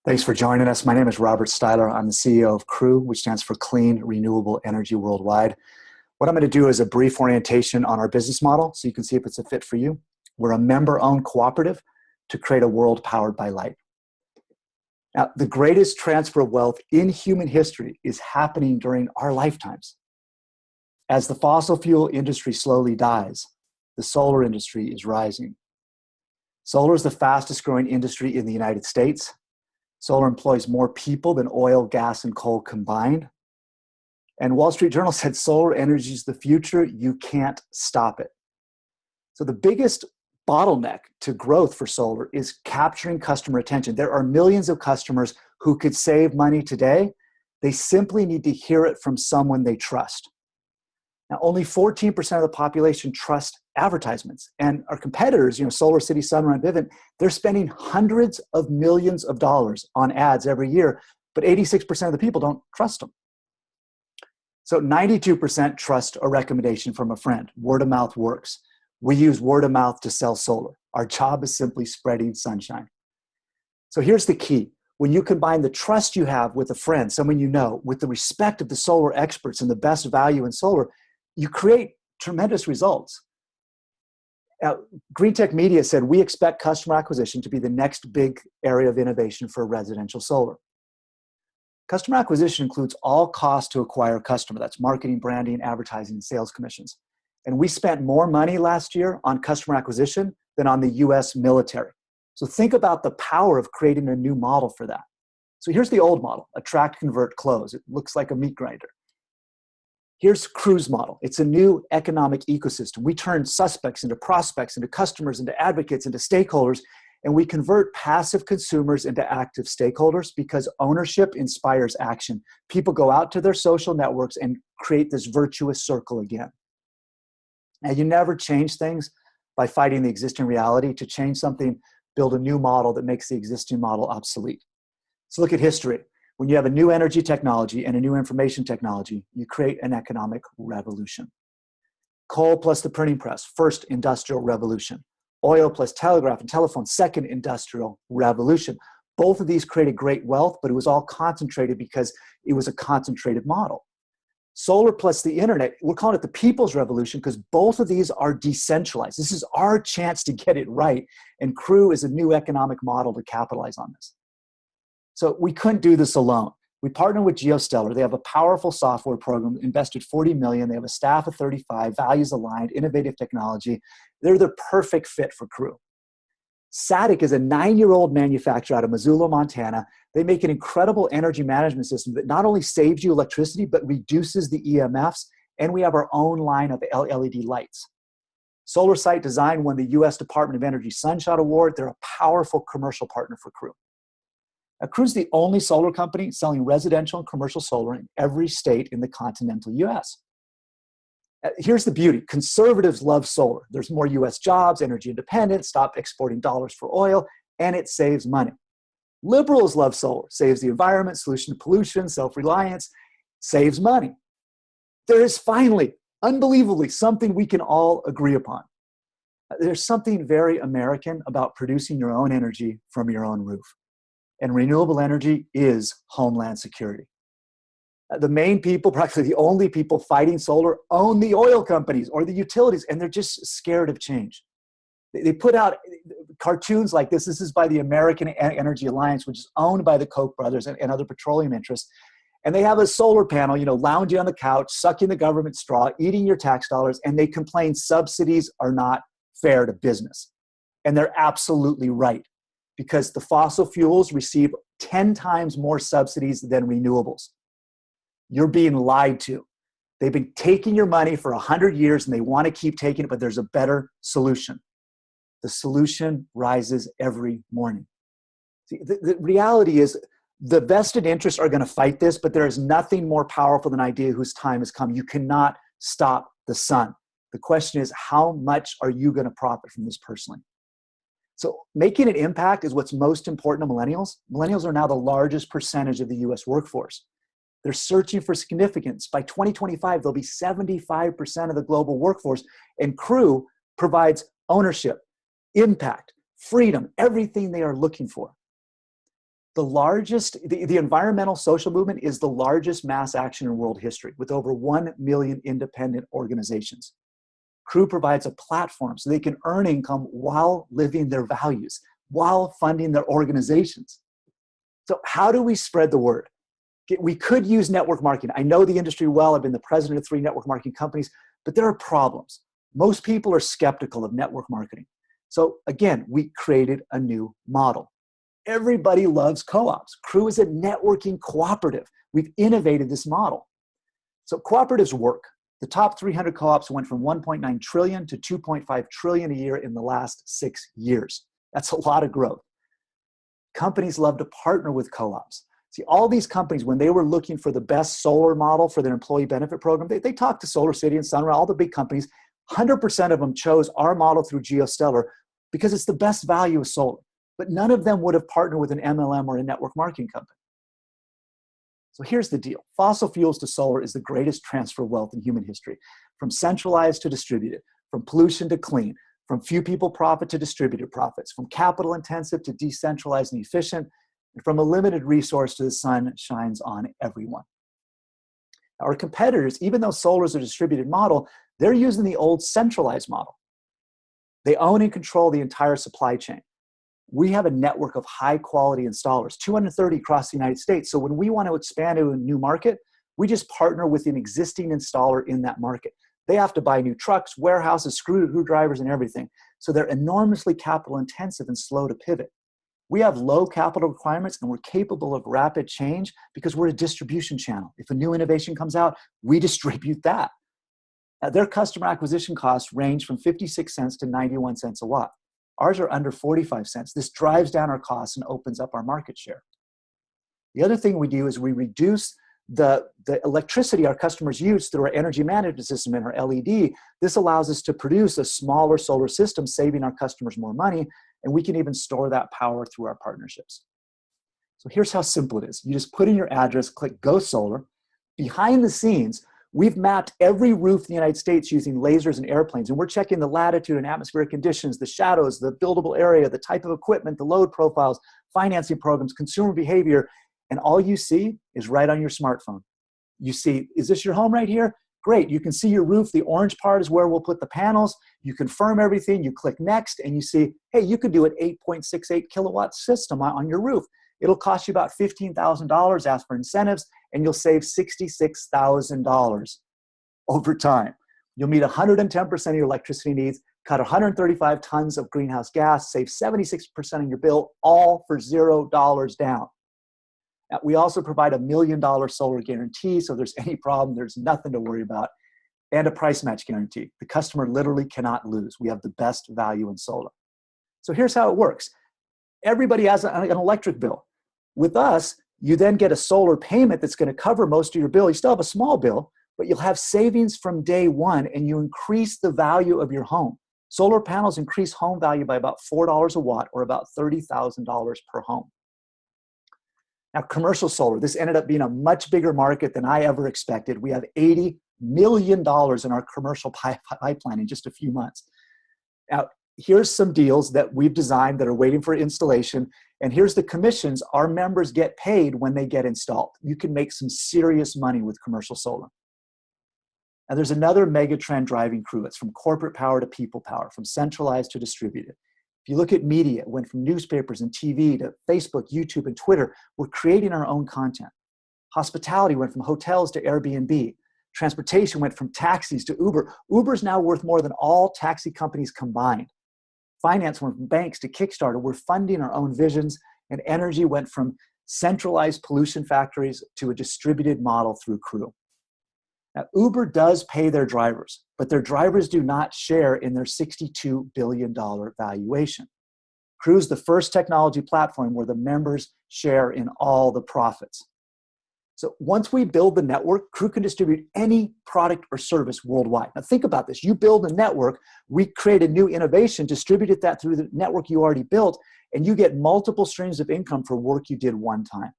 Thanks for joining us. My name is Robert Styler. I'm the CEO of CREW, which stands for Clean Renewable Energy Worldwide. What I'm going to do is a brief orientation on our business model so you can see if it's a fit for you. We're a member-owned cooperative to create a world powered by light. Now, the greatest transfer of wealth in human history is happening during our lifetimes. As the fossil fuel industry slowly dies, the solar industry is rising. Solar is the fastest growing industry in the United States. Solar employs more people than oil, gas, and coal combined. And Wall Street Journal said solar energy is the future. You can't stop it. So the biggest bottleneck to growth for solar is capturing customer attention. There are millions of customers who could save money today. They simply need to hear it from someone they trust. Now, only 14% of the population trust advertisements. And our competitors, Solar City, Sunrun, Vivint, they're spending hundreds of millions of dollars on ads every year, but 86% of the people don't trust them. So 92% trust a recommendation from a friend. Word of mouth works. We use word of mouth to sell solar. Our job is simply spreading sunshine. So here's the key. When you combine the trust you have with a friend, someone you know, with the respect of the solar experts and the best value in solar, you create tremendous results. Now, Green Tech Media said, we expect customer acquisition to be the next big area of innovation for residential solar. Customer acquisition includes all costs to acquire a customer. That's marketing, branding, advertising, and sales commissions. And we spent more money last year on customer acquisition than on the US military. So think about the power of creating a new model for that. So here's the old model, attract, convert, close. It looks like a meat grinder. Here's CREW's model. It's a new economic ecosystem. We turn suspects into prospects, into customers, into advocates, into stakeholders, and we convert passive consumers into active stakeholders because ownership inspires action. People go out to their social networks and create this virtuous circle again. Now, you never change things by fighting the existing reality. To change something, build a new model that makes the existing model obsolete. So look at history. When you have a new energy technology and a new information technology, you create an economic revolution. Coal plus the printing press, first industrial revolution. Oil plus telegraph and telephone, second industrial revolution. Both of these created great wealth, but it was all concentrated because it was a concentrated model. Solar plus the internet, we're calling it the people's revolution because both of these are decentralized. This is our chance to get it right, and CREW is a new economic model to capitalize on this. So we couldn't do this alone. We partnered with GeoStellar. They have a powerful software program, invested $40 million. They have a staff of 35, values aligned, innovative technology. They're the perfect fit for CREW. SATIC is a 9-year-old manufacturer out of Missoula, Montana. They make an incredible energy management system that not only saves you electricity, but reduces the EMFs. And we have our own line of LED lights. Solar Site Design won the U.S. Department of Energy Sunshot Award. They're a powerful commercial partner for CREW. Now, CREW's the only solar company selling residential and commercial solar in every state in the continental U.S. Here's the beauty. Conservatives love solar. There's more U.S. jobs, energy independence, stop exporting dollars for oil, and it saves money. Liberals love solar. Saves the environment, solution to pollution, self-reliance, saves money. There is finally, unbelievably, something we can all agree upon. There's something very American about producing your own energy from your own roof. And renewable energy is homeland security. The main people, practically the only people fighting solar, own the oil companies or the utilities, and they're just scared of change. They put out cartoons like this. This is by the American Energy Alliance, which is owned by the Koch brothers and other petroleum interests. And they have a solar panel, lounging on the couch, sucking the government straw, eating your tax dollars, and they complain subsidies are not fair to business. And they're absolutely right, because the fossil fuels receive 10 times more subsidies than renewables. You're being lied to. They've been taking your money for 100 years and they want to keep taking it, but there's a better solution. The solution rises every morning. See, the reality is the vested interests are going to fight this, but there is nothing more powerful than an idea whose time has come. You cannot stop the sun. The question is, how much are you going to profit from this personally? So making an impact is what's most important to millennials. Millennials are now the largest percentage of the US workforce. They're searching for significance. By 2025, they'll be 75% of the global workforce, and CREW provides ownership, impact, freedom, everything they are looking for. The environmental social movement is the largest mass action in world history with over 1 million independent organizations. Crew provides a platform so they can earn income while living their values, while funding their organizations. So how do we spread the word? We could use network marketing. I know the industry well. I've been the president of 3 network marketing companies, but there are problems. Most people are skeptical of network marketing. So again, we created a new model. Everybody loves co-ops. Crew is a networking cooperative. We've innovated this model. So cooperatives work. The top 300 co-ops went from 1.9 trillion to 2.5 trillion a year in the last 6 years. That's a lot of growth. Companies love to partner with co-ops. See, all these companies, when they were looking for the best solar model for their employee benefit program, they talked to SolarCity and Sunrun, all the big companies. 100% of them chose our model through GeoStellar because it's the best value of solar. But none of them would have partnered with an MLM or a network marketing company. So here's the deal. Fossil fuels to solar is the greatest transfer of wealth in human history. From centralized to distributed, from pollution to clean, from few people profit to distributed profits, from capital intensive to decentralized and efficient, and from a limited resource to the sun shines on everyone. Our competitors, even though solar is a distributed model, they're using the old centralized model. They own and control the entire supply chain. We have a network of high quality installers, 230 across the United States. So when we want to expand to a new market, we just partner with an existing installer in that market. They have to buy new trucks, warehouses, screwdrivers, and everything. So they're enormously capital intensive and slow to pivot. We have low capital requirements and we're capable of rapid change because we're a distribution channel. If a new innovation comes out, we distribute that. Now, their customer acquisition costs range from 56 cents to 91 cents a watt. Ours are under 45 cents. This drives down our costs and opens up our market share. The other thing we do is we reduce the electricity our customers use through our energy management system and our LED. This allows us to produce a smaller solar system, saving our customers more money, and we can even store that power through our partnerships. So here's how simple it is. You just put in your address, click Go Solar. Behind the scenes, we've mapped every roof in the United States using lasers and airplanes, and we're checking the latitude and atmospheric conditions, the shadows, the buildable area, the type of equipment, the load profiles, financing programs, consumer behavior, and all you see is right on your smartphone. You see, is this your home right here? Great, you can see your roof. The orange part is where we'll put the panels. You confirm everything, you click next, and you see, hey, you could do an 8.68 kilowatt system on your roof. It'll cost you about $15,000, ask for incentives, and you'll save $66,000 over time. You'll meet 110% of your electricity needs, cut 135 tons of greenhouse gas, save 76% of your bill, all for $0 down. Now, we also provide $1 million solar guarantee, so if there's any problem, there's nothing to worry about, and a price match guarantee. The customer literally cannot lose. We have the best value in solar. So here's how it works. Everybody has an electric bill. With us, you then get a solar payment that's going to cover most of your bill. You still have a small bill, but you'll have savings from day one, and you increase the value of your home. Solar panels increase home value by about $4 a watt, or about $30,000 per home. Now, commercial solar, this ended up being a much bigger market than I ever expected. We have $80 million in our commercial pipeline in just a few months. Now, here's some deals that we've designed that are waiting for installation. And here's the commissions our members get paid when they get installed. You can make some serious money with commercial solar. Now, there's another mega trend driving Crew. It's from corporate power to people power, from centralized to distributed. If you look at media, it went from newspapers and TV to Facebook, YouTube, and Twitter. We're creating our own content. Hospitality went from hotels to Airbnb. Transportation went from taxis to Uber. Uber's now worth more than all taxi companies combined. Finance went from banks to Kickstarter. We're funding our own visions. And energy went from centralized pollution factories to a distributed model through Crew. Now, Uber does pay their drivers, but their drivers do not share in their $62 billion valuation. Crew is the first technology platform where the members share in all the profits. So once we build the network, Crew can distribute any product or service worldwide. Now think about this. You build a network, we create a new innovation, distributed that through the network you already built, and you get multiple streams of income for work you did one time.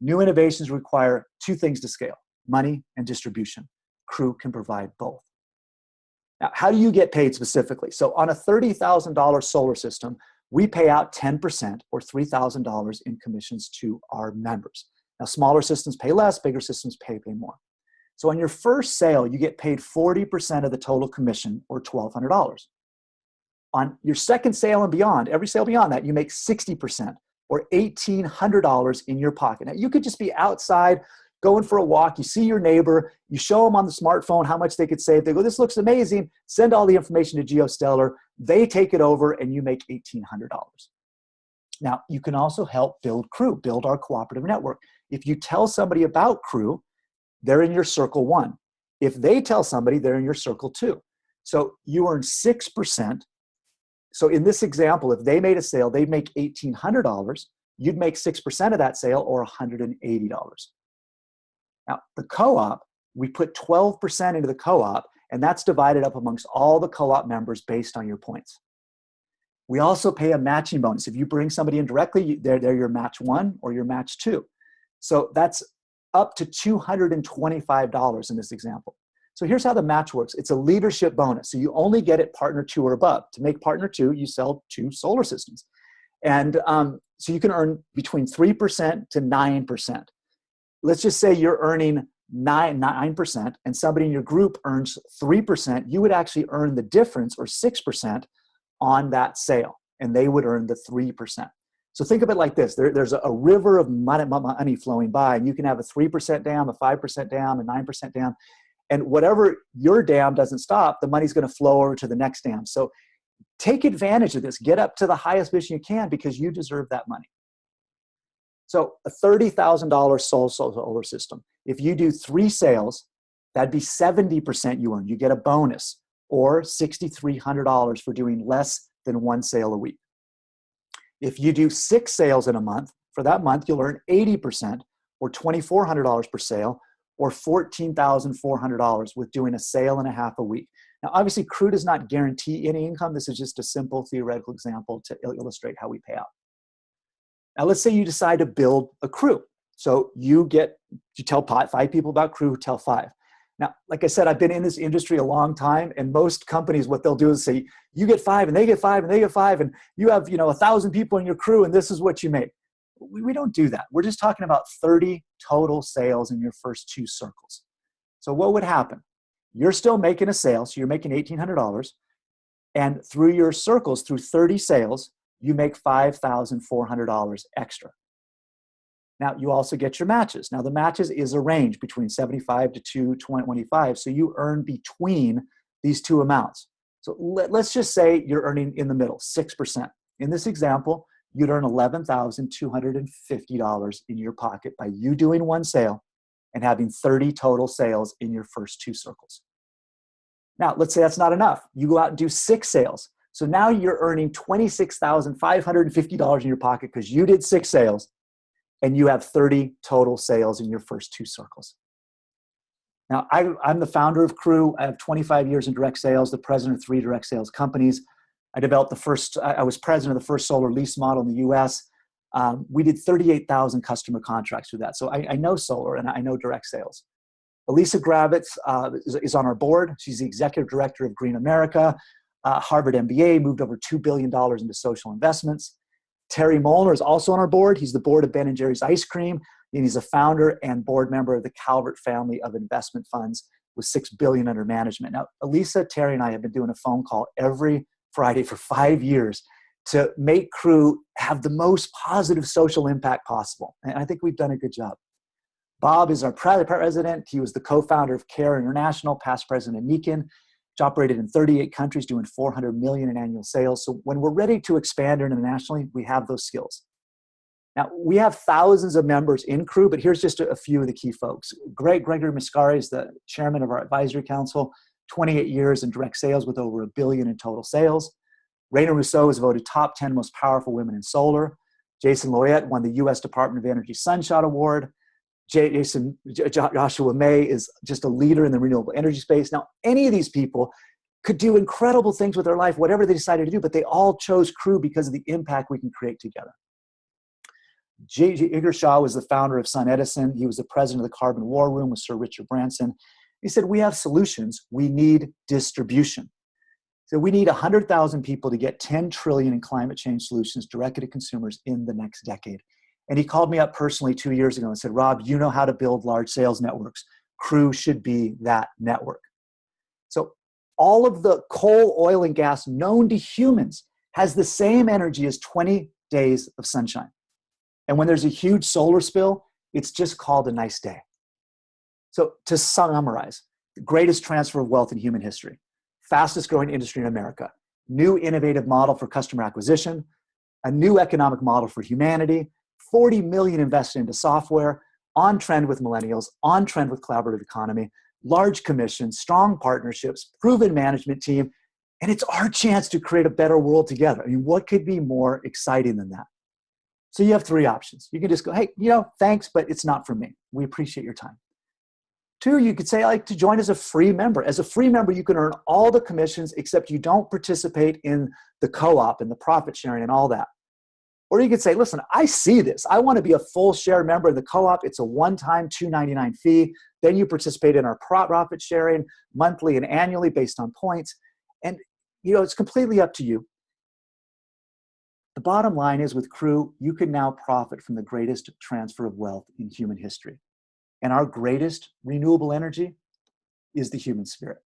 New innovations require two things to scale: money and distribution. Crew can provide both. Now, how do you get paid specifically? So on a $30,000 solar system, we pay out 10% or $3,000 in commissions to our members. Now, smaller systems pay less, bigger systems pay more. So on your first sale, you get paid 40% of the total commission, or $1,200. On your second sale and beyond, every sale beyond that, you make 60%, or $1,800 in your pocket. Now, you could just be outside going for a walk. You see your neighbor, you show them on the smartphone how much they could save. They go, this looks amazing. Send all the information to GeoStellar. They take it over and you make $1,800. Now, you can also help build Crew, build our cooperative network. If you tell somebody about Crew, they're in your circle 1. If they tell somebody, they're in your circle 2. So you earn 6%. So in this example, if they made a sale, they'd make $1,800. You'd make 6% of that sale, or $180. Now, the co-op, we put 12% into the co-op, and that's divided up amongst all the co-op members based on your points. We also pay a matching bonus. If you bring somebody in directly, they're your match 1 or your match 2. So that's up to $225 in this example. So here's how the match works. It's a leadership bonus. So you only get it partner 2 or above. To make partner 2, you sell 2 solar systems. And so you can earn between 3% to 9%. Let's just say you're earning 9% and somebody in your group earns 3%. You would actually earn the difference, or 6%, on that sale, and they would earn the 3%. So think of it like this. There's a river of money flowing by, and you can have a 3% dam, a 5% dam, a 9% dam. And whatever your dam doesn't stop, the money's going to flow over to the next dam. So take advantage of this. Get up to the highest mission you can, because you deserve that money. So a $30,000 solar system. If you do 3 sales, that'd be 70% you earn. You get a bonus, or $6,300 for doing less than 1 sale a week. If you do 6 sales in a month, for that month, you'll earn 80%, or $2,400 per sale, or $14,400 with doing a sale and a half a week. Now, obviously, Crew does not guarantee any income. This is just a simple theoretical example to illustrate how we pay out. Now, let's say you decide to build a Crew. So you tell 5 people about Crew, who tell 5. Now, like I said, I've been in this industry a long time, and most companies, what they'll do is say, you get 5, and they get 5, and they get 5, and you have 1,000 people in your Crew, and this is what you make. We don't do that. We're just talking about 30 total sales in your first 2 circles. So what would happen? You're still making a sale, so you're making $1,800, and through your circles, through 30 sales, you make $5,400 extra. Now, you also get your matches. Now, the matches is a range between 75 to 225, so you earn between these 2 amounts. So let's just say you're earning in the middle, 6%. In this example, you'd earn $11,250 in your pocket by you doing 1 sale and having 30 total sales in your first 2 circles. Now, let's say that's not enough. You go out and do 6 sales. So now you're earning $26,550 in your pocket because you did 6 sales, and you have 30 total sales in your first 2 circles. Now, I'm the founder of Crew. I have 25 years in direct sales, the president of 3 direct sales companies. I was president of the first solar lease model in the US. We did 38,000 customer contracts through that. So I know solar, and I know direct sales. Elisa Gravitz is on our board. She's the executive director of Green America. Harvard MBA, moved over $2 billion into social investments. Terry Molnar is also on our board. He's the board of Ben & Jerry's Ice Cream, and he's a founder and board member of the Calvert family of investment funds with $6 billion under management. Now, Elisa, Terry, and I have been doing a phone call every Friday for 5 years to make Crew have the most positive social impact possible. And I think we've done a good job. Bob is our president. He was the co-founder of CARE International, past president of Nikin. Which operated in 38 countries, doing $400 million in annual sales. So when we're ready to expand internationally, we have those skills. Now, we have thousands of members in Crew, but here's just a few of the key folks. Gregory Mascari is the chairman of our advisory council, 28 years in direct sales with over $1 billion in total sales. Raina Rousseau is voted top 10 most powerful women in solar. Jason Loyette won the U.S. Department of Energy Sunshot Award. Joshua May is just a leader in the renewable energy space. Now, any of these people could do incredible things with their life, whatever they decided to do, but they all chose Crew because of the impact we can create together. Igor Shah was the founder of Sun Edison. He was the president of the Carbon War Room with Sir Richard Branson. He said, we have solutions. We need distribution. So we need 100,000 people to get 10 trillion in climate change solutions directed to consumers in the next decade. And he called me up personally 2 years ago and said, Rob, you know how to build large sales networks. Crew should be that network. So all of the coal, oil, and gas known to humans has the same energy as 20 days of sunshine. And when there's a huge solar spill, it's just called a nice day. So to summarize, the greatest transfer of wealth in human history, fastest growing industry in America, new innovative model for customer acquisition, a new economic model for humanity, 40 million invested into software, on trend with millennials, on trend with collaborative economy, large commissions, strong partnerships, proven management team, and it's our chance to create a better world together. I mean, what could be more exciting than that? So you have 3 options. You can just go, hey, thanks, but it's not for me. We appreciate your time. 2, you could say, I like to join as a free member. As a free member, you can earn all the commissions, except you don't participate in the co-op and the profit sharing and all that. Or you could say, listen, I see this. I want to be a full share member of the co-op. It's a one-time $2.99 fee. Then you participate in our profit sharing monthly and annually based on points. And it's completely up to you. The bottom line is with Crew, you can now profit from the greatest transfer of wealth in human history. And our greatest renewable energy is the human spirit.